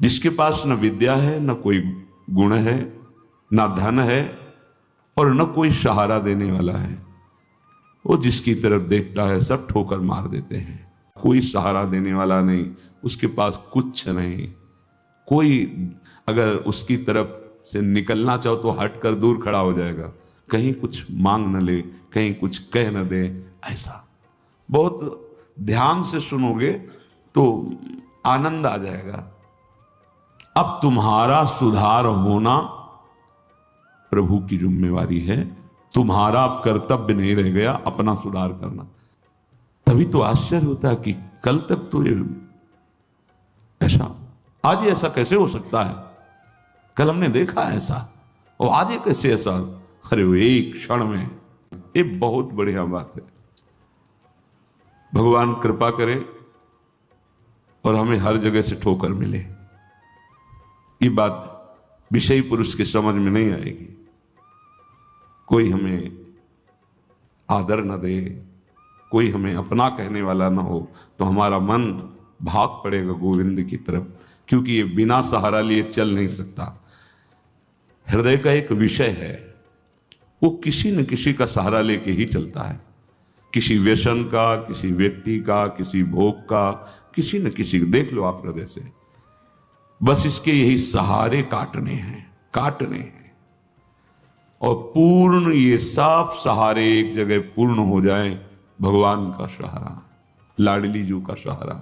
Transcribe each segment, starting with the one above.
जिसके पास न विद्या है, न कोई गुण है, न धन है और न कोई सहारा देने वाला है, वो जिसकी तरफ देखता है सब ठोकर मार देते हैं। कोई सहारा देने वाला नहीं, उसके पास कुछ नहीं। कोई अगर उसकी तरफ से निकलना चाहो तो हटकर दूर खड़ा हो जाएगा, कहीं कुछ मांग न ले, कहीं कुछ कह न दे। ऐसा बहुत ध्यान से सुनोगे तो आनंद आ जाएगा। अब तुम्हारा सुधार होना प्रभु की जिम्मेवारी है, तुम्हारा अब कर्तव्य नहीं रह गया अपना सुधार करना। तभी तो आश्चर्य होता है कि कल तक तो ये ऐसा, आज ये ऐसा कैसे हो सकता है, कल हमने देखा ऐसा और आज ये कैसे ऐसा। अरे वो एक क्षण में, ये बहुत बढ़िया बात है। भगवान कृपा करे और हमें हर जगह से ठोकर मिले। ये बात विषयी पुरुष के समझ में नहीं आएगी। कोई हमें आदर न दे, कोई हमें अपना कहने वाला ना हो तो हमारा मन भाग पड़ेगा गोविंद की तरफ, क्योंकि ये बिना सहारा लिए चल नहीं सकता। हृदय का एक विषय है, वो किसी न किसी का सहारा लेके ही चलता है, किसी व्यसन का, किसी व्यक्ति का, किसी भोग का, किसी न किसी। देख लो आप हृदय से, बस इसके यही सहारे काटने हैं और पूर्ण ये सब सहारे एक जगह पूर्ण हो जाए। भगवान का सहारा, लाडली जू का सहारा।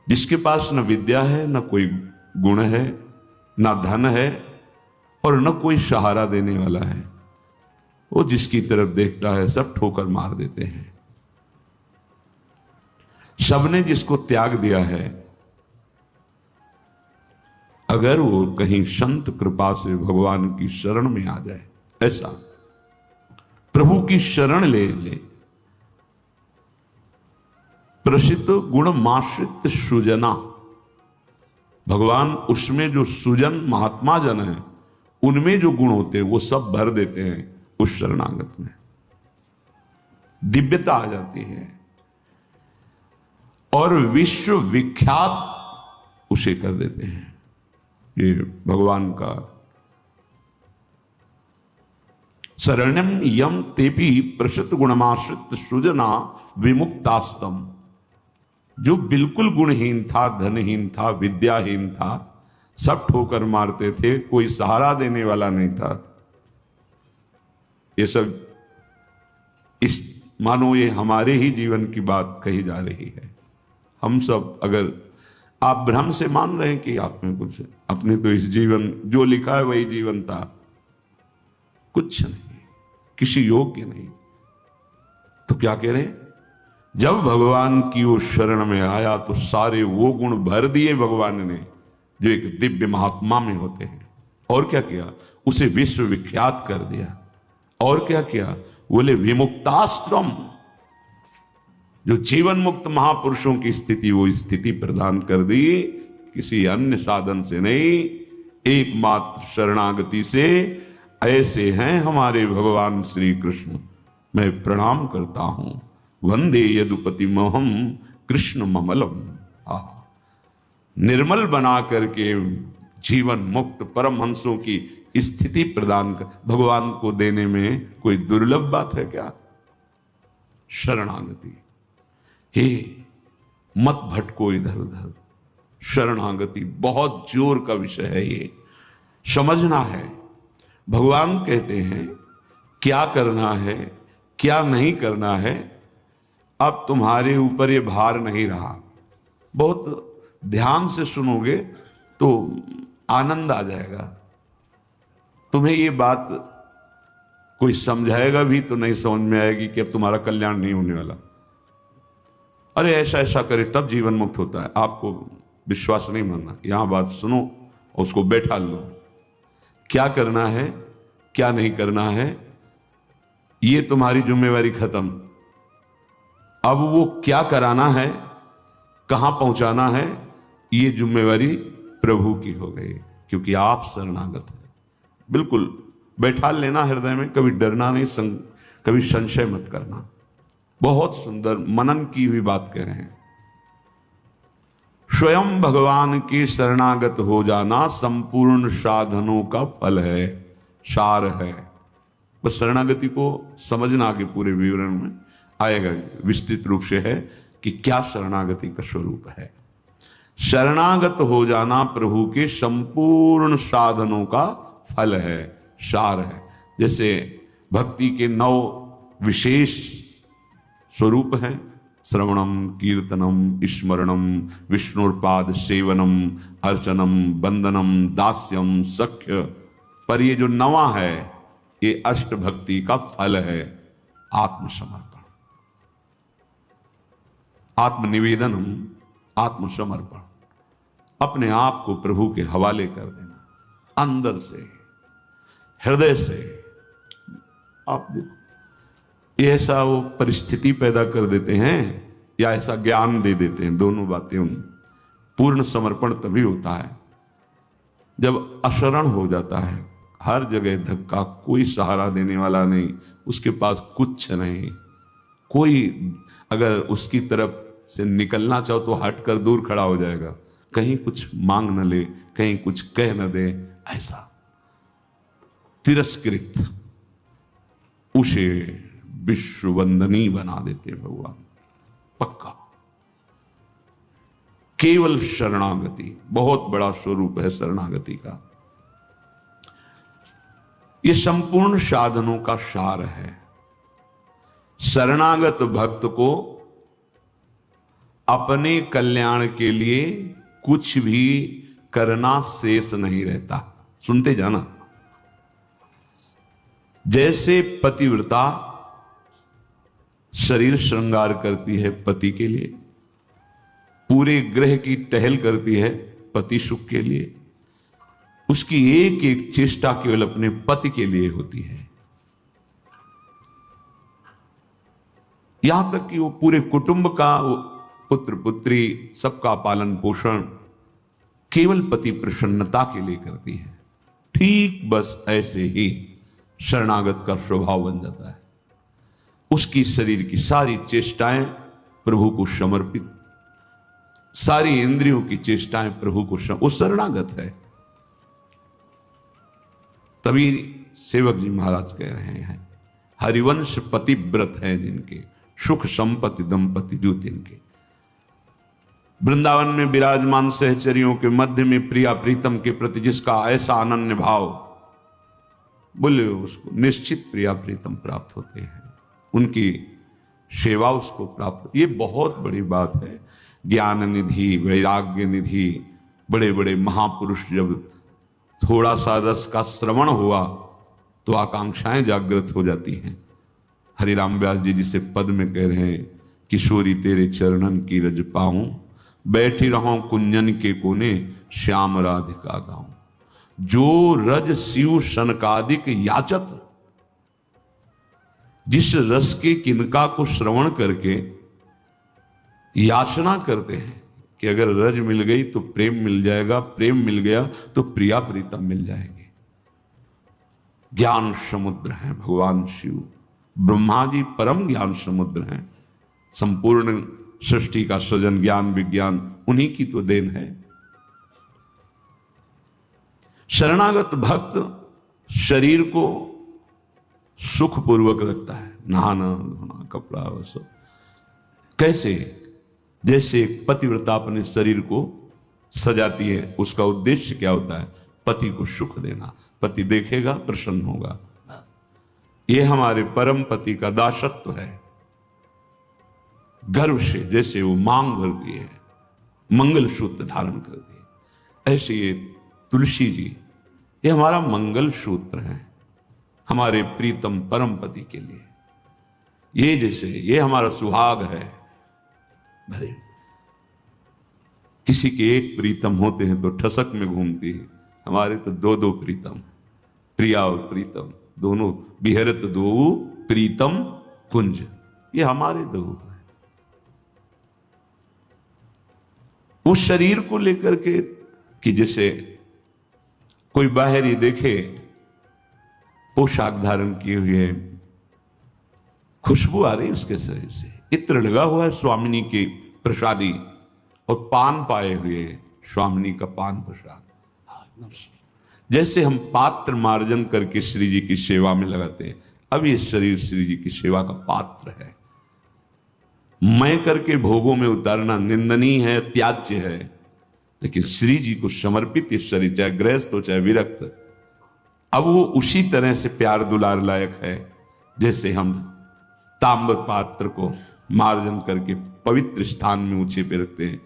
जिसके पास न विद्या है, न कोई गुण है, न धन है और न कोई सहारा देने वाला है, वो जिसकी तरफ देखता है सब ठोकर मार देते हैं। सबने जिसको त्याग दिया है, अगर वो कहीं संत कृपा से भगवान की शरण में आ जाए, ऐसा प्रभु की शरण ले ले। प्रसिद्ध गुण माश्रित सुजना, भगवान उसमें जो सुजन महात्मा जन है, उनमें जो गुण होते हैं वो सब भर देते हैं उस शरणागत में। दिव्यता आ जाती है और विश्व विख्यात उसे कर देते हैं। ये भगवान का शरण्यम यम तेपी प्रसिद्ध गुणमाश्रित सुजना विमुक्तास्तम। जो बिल्कुल गुणहीन था, धनहीन था, विद्याहीन था, सब ठोकर मारते थे, कोई सहारा देने वाला नहीं था। ये सब इस मानो ये हमारे ही जीवन की बात कही जा रही है। हम सब, अगर आप भ्रम से मान रहे हैं कि आप में कुछ है, अपने तो इस जीवन जो लिखा है वही जीवन था, कुछ नहीं, किसी योग्य नहीं। तो क्या कह रहे हैं, जब भगवान की वो शरण में आया तो सारे वो गुण भर दिए भगवान ने जो एक दिव्य महात्मा में होते हैं। और क्या किया, उसे विश्व विख्यात कर दिया। और क्या किया, बोले विमुक्ताश्रम, जो जीवन मुक्त महापुरुषों की स्थिति, वो स्थिति प्रदान कर दी, किसी अन्य साधन से नहीं, एकमात्र शरणागति से। ऐसे हैं हमारे भगवान श्री कृष्ण। मैं प्रणाम करता हूं, वंदे यदुपति मोहम कृष्ण ममलम। निर्मल बना करके जीवन मुक्त परमहंसों की स्थिति प्रदान कर भगवान को देने में कोई दुर्लभ बात है क्या। शरणागति, हे मत भटको इधर उधर। शरणागति बहुत जोर का विषय है, ये समझना है। भगवान कहते हैं क्या करना है, क्या नहीं करना है, अब तुम्हारे ऊपर ये भार नहीं रहा। बहुत ध्यान से सुनोगे तो आनंद आ जाएगा। तुम्हें ये बात कोई समझाएगा भी तो नहीं समझ में आएगी कि अब तुम्हारा कल्याण नहीं होने वाला। अरे ऐसा ऐसा करे तब जीवन मुक्त होता है। आपको विश्वास नहीं मानना, यहां बात सुनो और उसको बैठा लो। क्या करना है, क्या नहीं करना है, ये तुम्हारी जिम्मेवारी खत्म। अब वो क्या कराना है, कहां पहुंचाना है, ये जिम्मेवारी प्रभु की हो गई, क्योंकि आप शरणागत हैं। बिल्कुल बैठा लेना हृदय में, कभी डरना नहीं, कभी संशय मत करना। बहुत सुंदर मनन की हुई बात कह रहे हैं। स्वयं भगवान के शरणागत हो जाना संपूर्ण साधनों का फल है, सार है। बस शरणागति को समझना आगे पूरे विवरण में आएगा, विस्तृत रूप से है कि क्या शरणागति का स्वरूप है। शरणागत हो जाना प्रभु के संपूर्ण साधनों का फल है, सार है। जैसे भक्ति के 9 विशेष स्वरूप हैं, श्रवणम, कीर्तनम, स्मरणम, विष्णुपाद सेवनम, अर्चनम, वंदनम, दास्यम, सख्य। पर ये जो 9वां है, ये अष्ट भक्ति का फल है, आत्मसमर्पण, आत्मनिवेदनम, आत्मसमर्पण। अपने आप को प्रभु के हवाले कर देना, अंदर से, हृदय से। आप देखो, ये ऐसा वो परिस्थिति पैदा कर देते हैं या ऐसा ज्ञान दे देते हैं, दोनों बातें। पूर्ण समर्पण तभी होता है जब अशरण हो जाता है, हर जगह धक्का, कोई सहारा देने वाला नहीं, उसके पास कुछ नहीं, कोई अगर उसकी तरफ से निकलना चाहो तो हट कर दूर खड़ा हो जाएगा, कहीं कुछ मांग न ले, कहीं कुछ कह न दे, ऐसा तिरस्कृत, उसे विश्ववंदनी बना देते भगवान। पक्का केवल शरणागति बहुत बड़ा स्वरूप है शरणागति का। यह संपूर्ण साधनों का सार है। शरणागत भक्त को अपने कल्याण के लिए कुछ भी करना शेष नहीं रहता। सुनते जाना, जैसे पतिव्रता शरीर श्रृंगार करती है पति के लिए, पूरे ग्रह की टहल करती है पति सुख के लिए, उसकी एक एक चेष्टा केवल अपने पति के लिए होती है। यहां तक कि वो पूरे कुटुंब का, पुत्र पुत्री सबका पालन पोषण केवल पति प्रसन्नता के लिए करती है। ठीक बस ऐसे ही शरणागत का स्वभाव बन जाता है। उसकी शरीर की सारी चेष्टाएं प्रभु को समर्पित, सारी इंद्रियों की चेष्टाएं प्रभु को वो शरणागत है। तभी सेवक जी महाराज कह रहे हैं, हरिवंश पतिव्रत है जिनके, सुख संपत्ति दंपति जो तिनके। वृंदावन में विराजमान सहचरियों के मध्य में प्रिया प्रीतम के प्रति जिसका ऐसा अनन्य भाव, बोले उसको निश्चित प्रिया प्रीतम प्राप्त होते हैं, उनकी सेवा उसको प्राप्त। ये बहुत बड़ी बात है। ज्ञान निधि, वैराग्य निधि, बड़े बड़े महापुरुष जब थोड़ा सा रस का श्रवण हुआ तो आकांक्षाएं जागृत हो जाती हैं। हरिराम व्यास जी जिसे पद में कह रहे हैं, किशोरी तेरे चरणन की रज पाऊं, बैठी रहूं कुंजन के कोने, श्याम राधिका गाऊं। जो रज शिव शनकादिक याचत, जिस रस के किनका को श्रवण करके याचना करते हैं कि अगर रज मिल गई तो प्रेम मिल जाएगा, प्रेम मिल गया तो प्रिया प्रीतम मिल जाएंगे। ज्ञान समुद्र है भगवान शिव, ब्रह्मा जी परम ज्ञान समुद्र हैं। संपूर्ण सृष्टि का सृजन, ज्ञान विज्ञान उन्हीं की तो देन है। शरणागत भक्त शरीर को सुखपूर्वक रखता है, नहाना धोना, कपड़ा वो सब। कैसे? जैसे एक पतिव्रता अपने शरीर को सजाती है, उसका उद्देश्य क्या होता है? पति को सुख देना। पति देखेगा प्रसन्न होगा। यह हमारे परम पति का दासत्व है। गर्व से जैसे वो मांग भरती है, मंगल सूत्र धारण करती है, ऐसे ये तुलसी जी, ये हमारा मंगल सूत्र है हमारे प्रीतम परम पति के लिए। ये जैसे ये हमारा सुहाग है। भरे किसी के एक प्रीतम होते हैं तो ठसक में घूमती है, हमारे तो दो दो प्रीतम, प्रिया और प्रीतम दोनों, बिहरत दो प्रीतम कुंज, ये हमारे दो हैं। उस शरीर को लेकर के कि जैसे कोई बाहर ही देखे पोशाक धारण किए हुए, खुशबू आ रही उसके शरीर से, इत्र लगा हुआ है स्वामिनी की प्रसादी, और पान पाए हुए स्वामिनी का पान प्रसाद, जैसे हम पात्र मार्जन करके श्री जी की सेवा में लगाते हैं, अब ये शरीर श्री जी की सेवा का पात्र है। मैं करके भोगों में उतारना निंदनीय है, त्याज्य है, लेकिन श्री जी को समर्पित ये शरीर, चाहे गृहस्थ हो चाहे विरक्त, अब वो उसी तरह से प्यार दुलार लायक है जैसे हम ताम्र पात्र को मार्जन करके पवित्र स्थान में ऊंचे पे रखते हैं।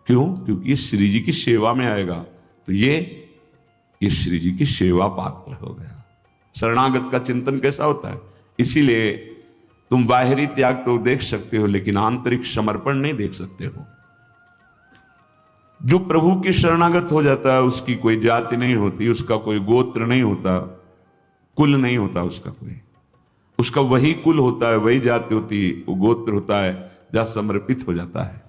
क्यों? क्योंकि ये श्री जी की सेवा में आएगा, तो ये श्री जी की सेवा पात्र हो गया। शरणागत का चिंतन कैसा होता है? इसीलिए तुम बाहरी त्याग तो देख सकते हो, लेकिन आंतरिक समर्पण नहीं देख सकते हो। जो प्रभु के शरणागत हो जाता है, उसकी कोई जाति नहीं होती, उसका कोई गोत्र नहीं होता, कुल नहीं होता उसका कोई, उसका वही कुल होता है, वही जाति होती है, वो गोत्र होता है जहां समर्पित हो जाता है।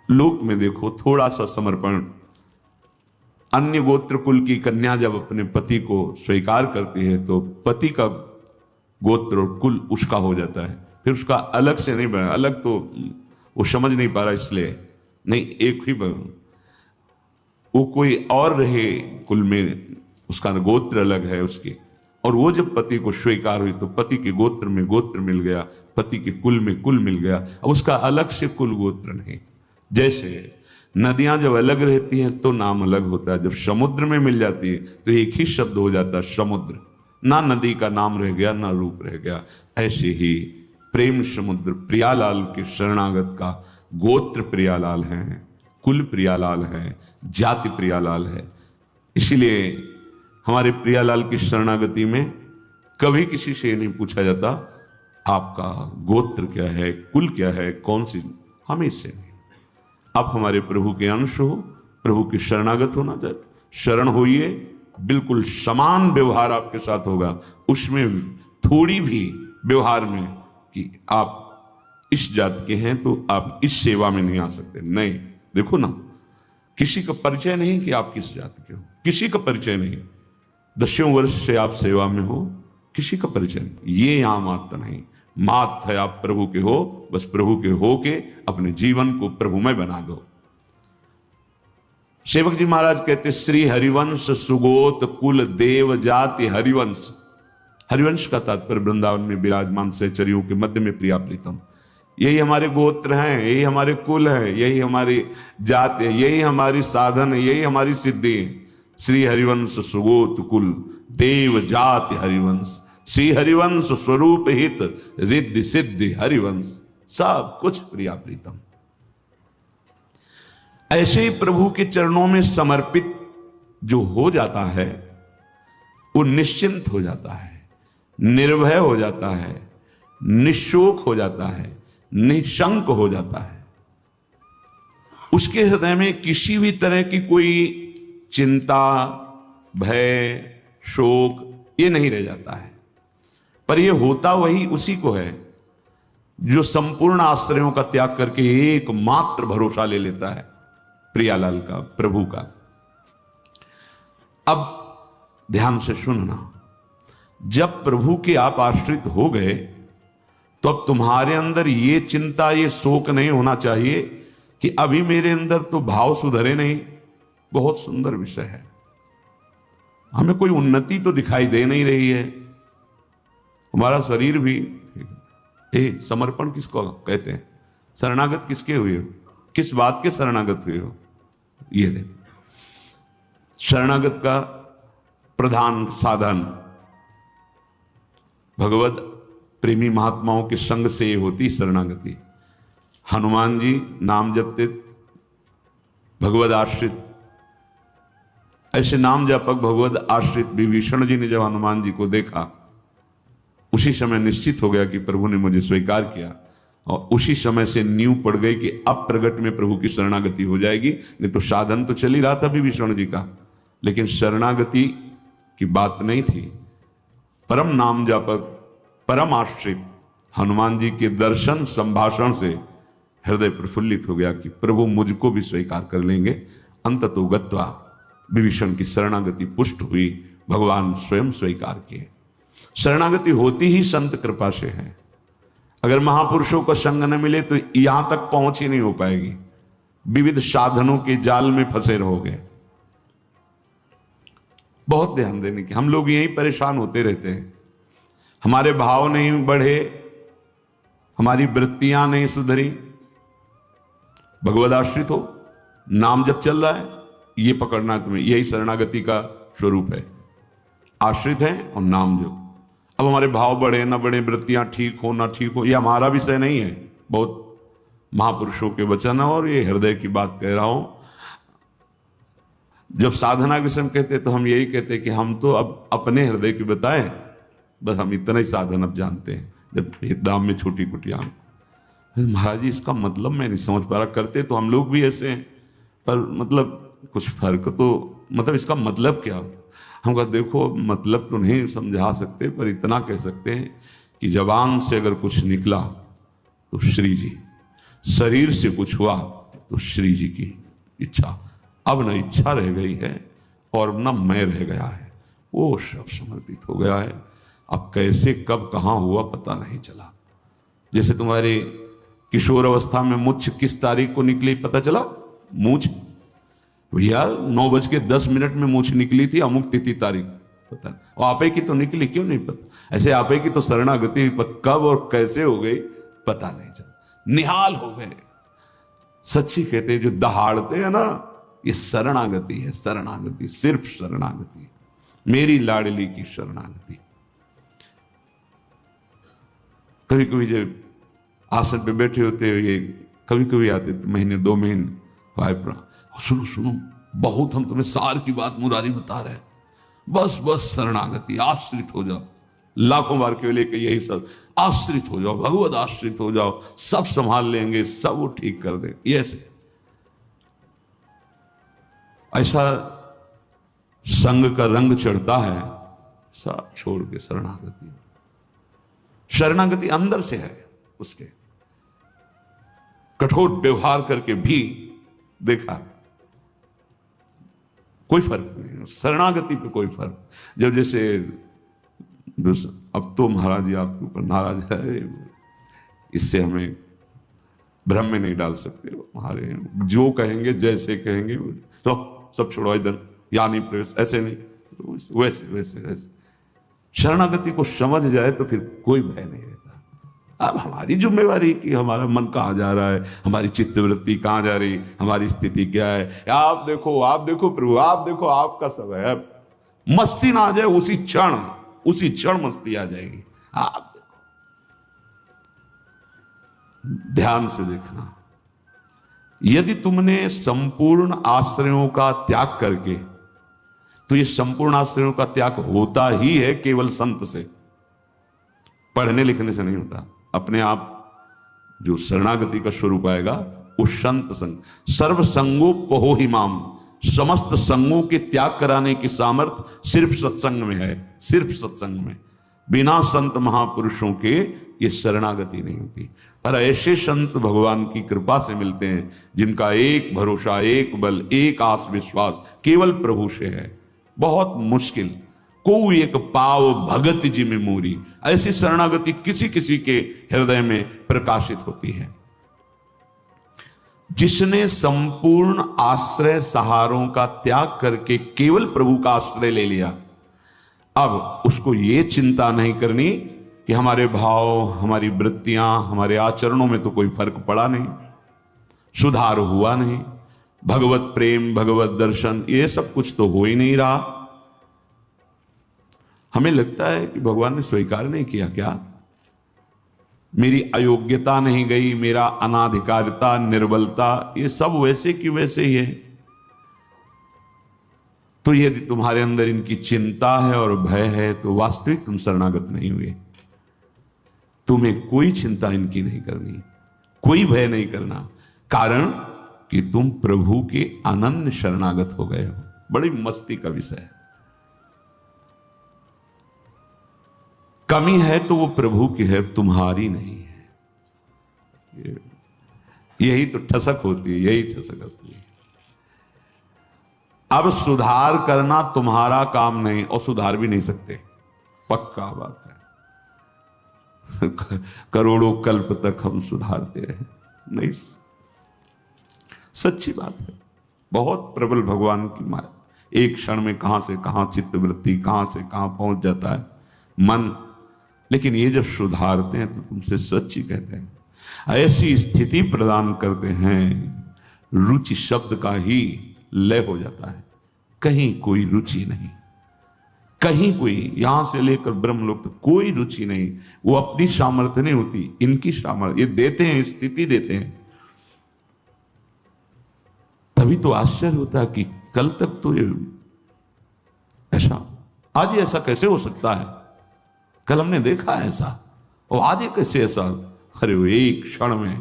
लोक में देखो थोड़ा सा समर्पण, अन्य गोत्र कुल की कन्या जब अपने पति को स्वीकार करती है तो पति का गोत्र और कुल उसका हो जाता है, फिर उसका अलग से नहीं बना, अलग तो वो समझ नहीं पा रहा, इसलिए नहीं, एक ही बना, वो कोई और रहे कुल में, उसका गोत्र अलग है उसकी, और वो जब पति को स्वीकार हुई तो पति के गोत्र में गोत्र मिल गया, पति के कुल में कुल मिल गया, अब उसका अलग से कुल गोत्र नहीं। जैसे नदियां जब अलग रहती हैं तो नाम अलग होता है, जब समुद्र में मिल जाती है तो एक ही शब्द हो जाता है समुद्र, ना नदी का नाम रह गया ना रूप रह गया। ऐसे ही प्रेम समुद्र प्रियालाल के शरणागत का गोत्र प्रियालाल है, कुल प्रियालाल है, जाति प्रियालाल है। इसीलिए हमारे प्रियालाल की शरणागति में कभी किसी से नहीं पूछा जाता आपका गोत्र क्या है, कुल क्या है, कौन सी, हमें इससे नहीं। आप हमारे प्रभु के अंश हो, प्रभु की शरणागत होना चाहिए, शरण होइए, बिल्कुल समान व्यवहार आपके साथ होगा, उसमें थोड़ी भी व्यवहार में कि आप इस जात के हैं तो आप इस सेवा में नहीं आ सकते, नहीं। देखो ना, किसी का परिचय नहीं कि आप किस जाति के हो, किसी का परिचय नहीं, 10 वर्ष से आप सेवा में हो, किसी का परिचय नहीं, ये यहां मात्र नहीं, मात है आप प्रभु के हो, बस प्रभु के हो के अपने जीवन को प्रभुमय बना दो। सेवक जी महाराज कहते श्री हरिवंश सुगोत कुल देव जाति हरिवंश। हरिवंश का तात्पर्य वृंदावन में विराजमान सहचरियों के मध्य में प्रिया प्रीतम, यही हमारे गोत्र हैं, यही हमारे कुल है, यही हमारी जात है, यही हमारी साधन है, यही हमारी सिद्धि है। श्री हरिवंश सुगोत कुल देव जाति हरिवंश, श्री हरिवंश स्वरूप हित रिद्धि सिद्धि हरिवंश, सब कुछ प्रिया प्रीतम। ऐसे ही प्रभु के चरणों में समर्पित जो हो जाता है वो निश्चिंत हो जाता है, निर्भय हो जाता है, निशोक हो जाता है, निशंक हो जाता है। उसके हृदय में किसी भी तरह की कोई चिंता, भय, शोक ये नहीं रह जाता है। पर ये होता वही उसी को है जो संपूर्ण आश्रयों का त्याग करके एकमात्र भरोसा ले लेता है प्रियालाल का, प्रभु का। अब ध्यान से सुनना, जब प्रभु के आप आश्रित हो गए तो अब तुम्हारे अंदर ये चिंता, ये शोक नहीं होना चाहिए कि अभी मेरे अंदर तो भाव सुधरे नहीं। बहुत सुंदर विषय है, हमें कोई उन्नति तो दिखाई दे नहीं रही है, हमारा शरीर भी समर्पण किसको कहते हैं, शरणागत किसके हुए हो, किस बात के शरणागत हुए हो, ये देखो। शरणागत का प्रधान साधन भगवत प्रेमी महात्माओं के संग से ये होती शरणागति। हनुमान जी नाम जपते, भगवत आश्रित, ऐसे नाम जापक भगवत आश्रित विभीषण जी ने जब हनुमान जी को देखा, उसी समय निश्चित हो गया कि प्रभु ने मुझे स्वीकार किया, और उसी समय से नींव पड़ गई कि अब प्रगट में प्रभु की शरणागति हो जाएगी। नहीं तो साधन तो चल ही रहा था विभीषण जी का, लेकिन शरणागति की बात नहीं थी। परम नाम जापक, परम आश्रित हनुमान जी के दर्शन संभाषण से हृदय प्रफुल्लित हो गया कि प्रभु मुझको भी स्वीकार कर लेंगे। अंततो गत्वा विभीषण की शरणागति पुष्ट हुई, भगवान स्वयं स्वीकार किए। शरणागति होती ही संत कृपा से है। अगर महापुरुषों का संग न मिले तो यहां तक पहुंच ही नहीं हो पाएगी। विविध साधनों के जाल में फंसे रहोगे। बहुत ध्यान देने की, हम लोग यहीं परेशान होते रहते हैं। हमारे भाव नहीं बढ़े, हमारी वृत्तियां नहीं सुधरी। भगवद आश्रित हो, नाम जब चल रहा है ये पकड़ना है तुम्हें, यही शरणागति का स्वरूप है। आश्रित है और नाम जप। अब हमारे भाव बढ़े ना बढ़े, वृत्तियां ठीक हो ना ठीक हो, ये हमारा विषय नहीं है। बहुत महापुरुषों के वचन है और ये हृदय की बात कह रहा हूं। जब साधना के समय कहते तो हम यही कहते कि हम तो अब अपने हृदय की बताएं, बस हम इतना ही साधन अब जानते हैं। जब दाम में छोटी कुटिया, महाराज जी इसका मतलब मैं नहीं समझ पा रहा। करते तो हम लोग भी ऐसे हैं, पर मतलब कुछ फर्क तो, मतलब इसका मतलब क्या? हम कहा देखो मतलब तो नहीं समझा सकते, पर इतना कह सकते हैं कि जबान से अगर कुछ निकला तो श्री जी, शरीर से कुछ हुआ तो श्री जी की इच्छा। अब न इच्छा रह गई है और न मैं रह गया है, वो सब समर्पित हो गया है। अब कैसे कब कहाँ हुआ पता नहीं चला। जैसे तुम्हारे किशोर अवस्था में मुझ किस तारीख को निकली पता चला? मूछ भैया 9:10 में मूछ निकली थी, अमुक तिथि तारीख पता नहीं। और आपे की तो निकली, क्यों नहीं पता? ऐसे आपे की तो शरणागति कब और कैसे हो गई पता नहीं चला, निहाल हो गए। सच्ची कहते जो दहाड़ते हैं ना, ये शरणागति है। शरणागति, सिर्फ शरणागति, मेरी लाडली की शरणागति। कभी कभी जब आसन पे बैठे होते हो, ये कभी कभी आते थे महीने 2 महीने भाई, सुनो सुनो बहुत हम तुम्हें सार की बात मुरारी बता रहे हैं, बस बस शरणागति, आश्रित हो जाओ। लाखों बार केवल एक यही सब, आश्रित हो जाओ, भगवद आश्रित हो जाओ, सब संभाल लेंगे, सब वो ठीक कर देंगे। ये ऐसा संग का रंग चढ़ता है, सब छोड़ के शरणागति। शरणागति अंदर से है उसके। कठोर व्यवहार करके भी देखा कोई फर्क नहीं, शरणागति पे कोई फर्क। जब जैसे अब तो महाराज जी आपके ऊपर नाराज है, इससे हमें भ्रम में नहीं डाल सकते। हमारे जो कहेंगे जैसे कहेंगे तो सब छोड़ो इधर, या नहीं प्रवेश, ऐसे नहीं, वैसे वैसे वैसे। शरणागति को समझ जाए तो फिर कोई भय नहीं रहता। अब हमारी जिम्मेवारी कि हमारा मन कहाँ जा रहा है, हमारी चित्तवृत्ति कहाँ जा रही, हमारी स्थिति क्या है। आप देखो प्रभु, आप देखो, आपका सब है। मस्ती ना आ जाए उसी क्षण मस्ती आ जाएगी। आप देखो, ध्यान से देखना। यदि तुमने संपूर्ण आश्रयों का त्याग करके, तो ये संपूर्ण आश्रयों का त्याग होता ही है केवल संत से, पढ़ने लिखने से नहीं होता। अपने आप जो शरणागति का स्वरूप आएगा वो संत संग। सर्व संगोपहो ही माम, समस्त संगों के त्याग कराने की सामर्थ्य सिर्फ सत्संग में है, सिर्फ सत्संग में। बिना संत महापुरुषों के ये शरणागति नहीं होती। पर ऐसे संत भगवान की कृपा से मिलते हैं जिनका एक भरोसा, एक बल, एक आस विश्वास केवल प्रभु से है। बहुत मुश्किल, को एक पाव भगत जी में मोरी, ऐसी शरणागति किसी किसी के हृदय में प्रकाशित होती है। जिसने संपूर्ण आश्रय सहारों का त्याग करके केवल प्रभु का आश्रय ले लिया, अब उसको ये चिंता नहीं करनी कि हमारे भाव, हमारी वृत्तियां, हमारे आचरणों में तो कोई फर्क पड़ा नहीं, सुधार हुआ नहीं, भगवत प्रेम, भगवत दर्शन, ये सब कुछ तो हो ही नहीं रहा। हमें लगता है कि भगवान ने स्वीकार नहीं किया क्या? मेरी अयोग्यता नहीं गई, मेरा अनाधिकारिता, निर्बलता, ये सब वैसे की वैसे ही है। तो यदि तुम्हारे अंदर इनकी चिंता है और भय है तो वास्तविक तुम शरणागत नहीं हुए। तुम्हें कोई चिंता इनकी नहीं करनी, कोई भय नहीं करना, कारण कि तुम प्रभु के अनन्य शरणागत हो गए हो। बड़ी मस्ती का विषय है। कमी है तो वो प्रभु की है, तुम्हारी नहीं है। यही तो ठसक होती है, यही ठसक होती है। अब सुधार करना तुम्हारा काम नहीं और सुधार भी नहीं सकते, पक्का बात है। करोड़ों कल्प तक हम सुधारते रहे, नहीं। सच्ची बात है, बहुत प्रबल भगवान की माया। एक क्षण में कहां से कहां चित्तवृत्ति, कहां से कहां पहुंच जाता है मन। लेकिन ये जब सुधारते हैं तो तुमसे सच्ची कहते हैं, ऐसी स्थिति प्रदान करते हैं, रुचि शब्द का ही लय हो जाता है। कहीं कोई रुचि नहीं, कहीं कोई, यहां से लेकर ब्रह्मलोक तक कोई रुचि नहीं। वो अपनी सामर्थ्य नहीं होती, इनकी सामर्थ्य, ये देते हैं, स्थिति देते हैं। तभी तो आश्चर्य होता है कि कल तक तो ये ऐसा, आज ये ऐसा कैसे हो सकता है? कल हमने देखा ऐसा, और आज ये कैसे ऐसा? अरे वो एक क्षण में,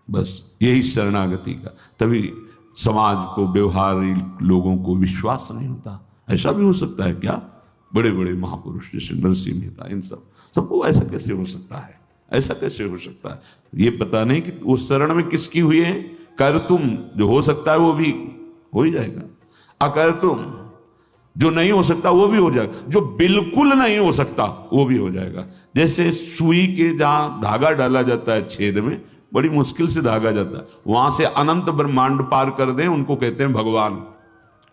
बस यही शरणागति का। तभी समाज को, व्यवहारी लोगों को विश्वास नहीं होता। ऐसा भी हो सकता है क्या? बड़े बड़े महापुरुष जैसे नरसिंह मेहता, इन सबको ऐसा कैसे हो सकता है? ऐसा कैसे हो सकता है? ये पता नहीं कि वो शरण में किसकी हुई है। कर तुम, जो हो सकता है वो भी हो ही जाएगा। अकर तुम, जो नहीं हो सकता वो भी हो जाएगा। जो बिल्कुल नहीं हो सकता वो भी हो जाएगा। जैसे सुई के जहां धागा डाला जाता है छेद में, बड़ी मुश्किल से धागा जाता है, वहां से अनंत ब्रह्मांड पार कर दें, उनको कहते हैं भगवान।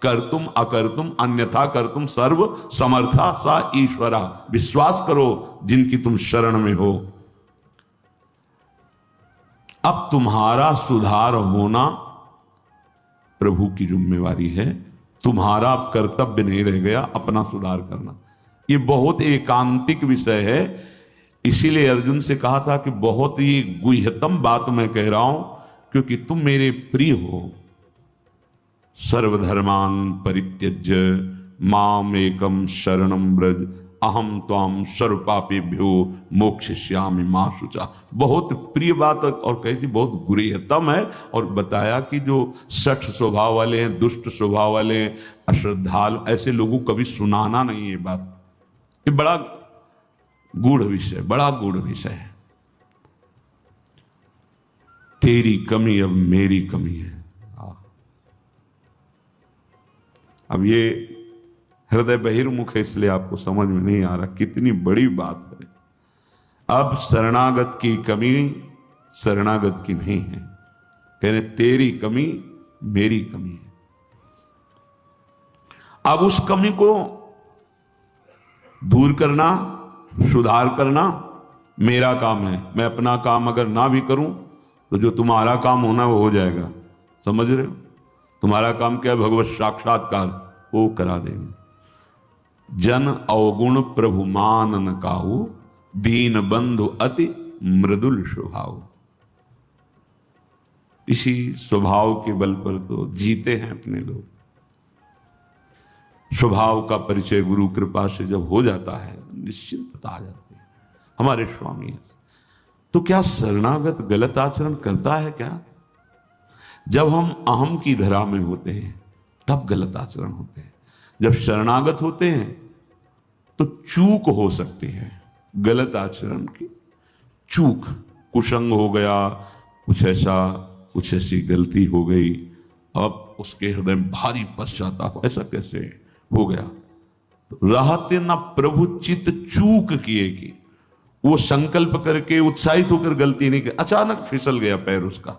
कर तुम अकर तुम अन्यथा कर तुम सर्व समर्था सा ईश्वरा। विश्वास करो जिनकी तुम शरण में हो। अब तुम्हारा सुधार होना प्रभु की जिम्मेवारी है। तुम्हारा कर्तव्य नहीं रह गया अपना सुधार करना। ये बहुत एकांतिक विषय है। इसीलिए अर्जुन से कहा था कि बहुत ही गुह्यतम बात मैं कह रहा हूं, क्योंकि तुम मेरे प्रिय हो। सर्वधर्मान परित्यज्य माम एकम शरणम व्रज अहम त्वाम सर्व पापेभ्यो मोक्षयिष्यामि मा शुचा। बहुत प्रिय बात, और कही थी बहुत गुह्यतम है। और बताया कि जो सठ स्वभाव वाले हैं, दुष्ट स्वभाव वाले हैं, अश्रद्धालु, ऐसे लोगों को कभी सुनाना नहीं ये बात। ये बड़ा गूढ़ विषय, बड़ा गूढ़ विषय है। तेरी कमी अब मेरी कमी है। अब ये हृदय बहिर्मुख है, इसलिए आपको समझ में नहीं आ रहा कितनी बड़ी बात है। अब शरणागत की कमी शरणागत की नहीं है, कहने तेरी कमी मेरी कमी है। अब उस कमी को दूर करना, सुधार करना मेरा काम है। मैं अपना काम अगर ना भी करूं तो जो तुम्हारा काम होना वो हो जाएगा। समझ रहे हो? तुम्हारा काम क्या है? भगवत साक्षात्कार, वो करा देंगे। जन अवगुण प्रभु मान न काहू, दीन बंधु अति मृदुल स्वभाव। इसी स्वभाव के बल पर तो जीते हैं अपने लोग। स्वभाव का परिचय गुरु कृपा से जब हो जाता है, निश्चिंतता आ जाती है। हमारे स्वामी है। तो क्या शरणागत गलत आचरण करता है क्या? जब हम अहम की धरा में होते हैं तब गलत आचरण होते हैं। जब शरणागत होते हैं तो चूक हो सकती है, गलत आचरण की चूक, कुसंग हो गया, कुछ ऐसी गलती हो गई, अब उसके हृदय में भारी पश्चाताप, ऐसा कैसे हो गया? रहते न प्रभु चित चूक किए कि वो संकल्प करके उत्साहित होकर गलती नहीं की, अचानक फिसल गया पैर उसका।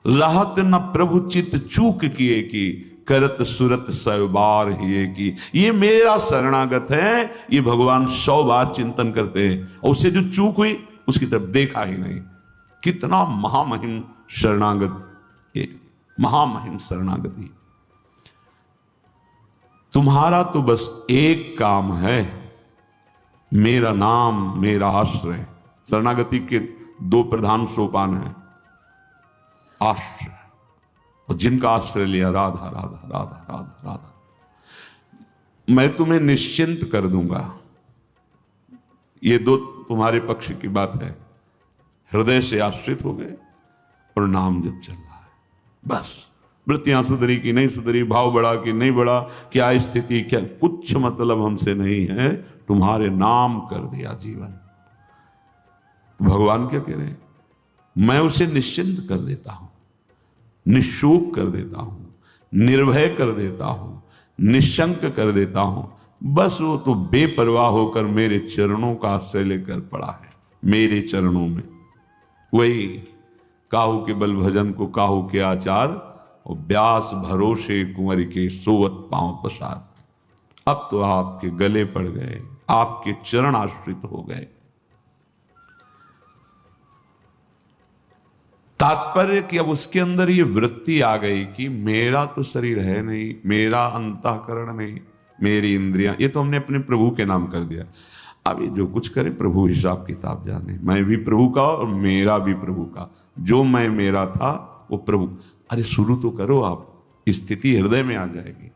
रहत न प्रभु चित चूक किए कि करत सुरत 100 बार ही की। ये मेरा शरणागत है, ये भगवान 100 बार चिंतन करते हैं, और उससे जो चूक हुई उसकी तरफ देखा ही नहीं। कितना महामहिम शरणागत, ये महामहिम शरणागति। तुम्हारा तो बस एक काम है, मेरा नाम मेरा आश्रय। शरणागति के 2 प्रधान सोपान हैं। आश्रय, और जिनका आश्रय लिया, राधा राधा राधा राधा राधा, मैं तुम्हें निश्चिंत कर दूंगा। ये 2 तुम्हारे पक्ष की बात है। हृदय से आश्रित हो गए और नाम जब चल रहा है, बस वृत्तियां सुधरी कि नहीं सुधरी, भाव बढ़ा कि नहीं बढ़ा, क्या स्थिति, क्या, कुछ मतलब हमसे नहीं है। तुम्हारे नाम कर दिया जीवन। भगवान क्या कह रहे हैं? मैं उसे निश्चिंत कर देता हूं, निशोक कर देता हूं, निर्भय कर देता हूं, निशंक कर देता हूं। बस वो तो बेपरवाह होकर मेरे चरणों का आश्रय लेकर पड़ा है, मेरे चरणों में। वही काहू के बल भजन को काहू के आचार, और व्यास भरोसे कुंवर के सोवत पांव पसार। अब तो आपके गले पड़ गए, आपके चरण आश्रित हो गए। तात्पर्य कि अब उसके अंदर ये वृत्ति आ गई कि मेरा तो शरीर है नहीं, मेरा अंतःकरण नहीं, मेरी इंद्रियां, ये तो हमने अपने प्रभु के नाम कर दिया। अब ये जो कुछ करे प्रभु हिसाब किताब जाने, मैं भी प्रभु का और मेरा भी प्रभु का। जो मैं मेरा था वो प्रभु। अरे शुरू तो करो आप, स्थिति हृदय में आ जाएगी,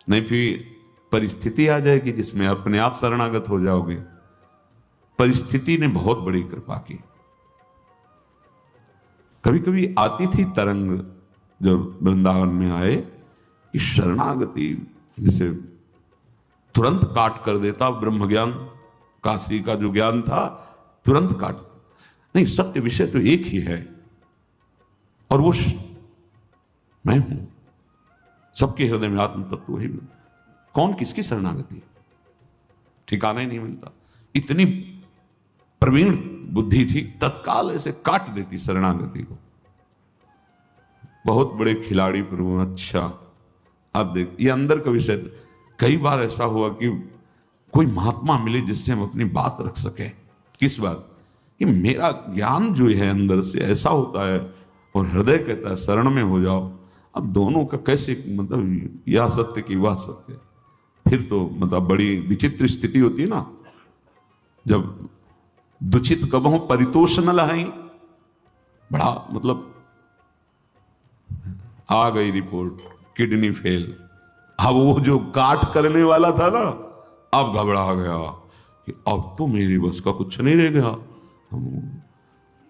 नहीं फिर परिस्थिति आ जाएगी जिसमें अपने आप शरणागत हो जाओगे। परिस्थिति ने बहुत बड़ी कृपा की। कभी कभी आती थी तरंग जब वृंदावन में आए कि शरणागति जैसे तुरंत काट कर देता ब्रह्म ज्ञान, काशी का जो ज्ञान था तुरंत काट। नहीं, सत्य विषय तो एक ही है और वो मैं हूं। सबके हृदय में आत्म तत्व वही। कौन किसकी शरणागति, ठिकाना ही नहीं मिलता। इतनी प्रवीण बुद्धि थी, तत्काल ऐसे काट देती शरणागति को। बहुत बड़े खिलाड़ी प्रभु। अच्छा अब देख, ये अंदर का विषय। कई बार ऐसा हुआ कि कोई महात्मा मिले जिससे हम अपनी बात रख सके। किस बात कि मेरा ज्ञान जो है अंदर से ऐसा होता है और हृदय कहता है शरण में हो जाओ। अब दोनों का कैसे, मतलब यह सत्य कि वह सत्य, फिर तो मतलब बड़ी विचित्र स्थिति होती है ना। जब दुचित कबहू परितोष न लहाई, बड़ा मतलब आ गई रिपोर्ट किडनी फेल। अब वो जो काट करने वाला था ना, अब घबरा गया कि अब तो मेरी बस का कुछ नहीं रह गया।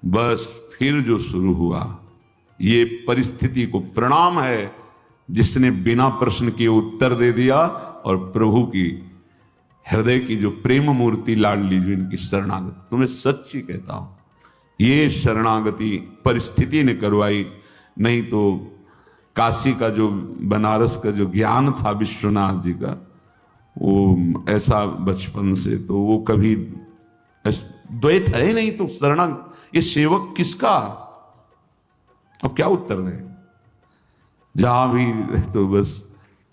बस फिर जो शुरू हुआ, ये परिस्थिति को प्रणाम है जिसने बिना प्रश्न के उत्तर दे दिया और प्रभु की हृदय की जो प्रेम मूर्ति लाडली जो इनकी शरणागति, तुम्हें सच्ची कहता हूं, ये शरणागति परिस्थिति ने करवाई। नहीं तो काशी का जो, बनारस का जो ज्ञान था विश्वनाथ जी का, वो ऐसा बचपन से तो वो कभी द्वैत है नहीं। तो ये सेवक किसका, अब क्या उत्तर दें। जहां भी तो बस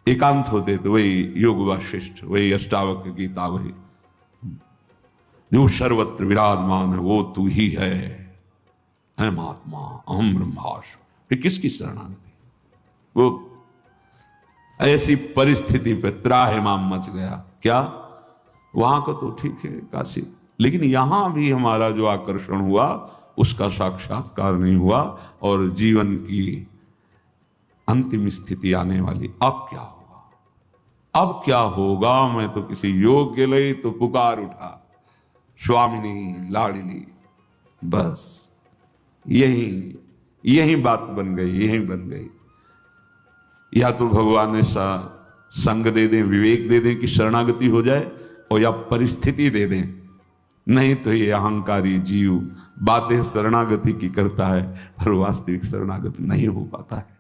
एकांत होते तो वही योग वाशिष्ठ, वही अष्टावक्र गीता, वही जो सर्वत्र विराजमान है वो तू ही है, अहम आत्मा अहम ब्रह्मास्मि। फिर किसकी शरणागति। वो ऐसी परिस्थिति पे त्राहिमाम मच गया। क्या वहां का तो ठीक है काशी, लेकिन यहां भी हमारा जो आकर्षण हुआ उसका साक्षात्कार नहीं हुआ और जीवन की अंतिम स्थिति आने वाली। अब क्या होगा, अब क्या होगा। मैं तो किसी योग के लिए तो पुकार उठा, स्वामिनी लाडली, बस यही बात बन गई, यही बन गई। या तो भगवान ऐसा संग दे दें, विवेक दे दें कि शरणागति हो जाए, और या परिस्थिति दे दें। नहीं तो ये अहंकारी जीव बातें शरणागति की करता है पर वास्तविक शरणागति नहीं हो पाता है।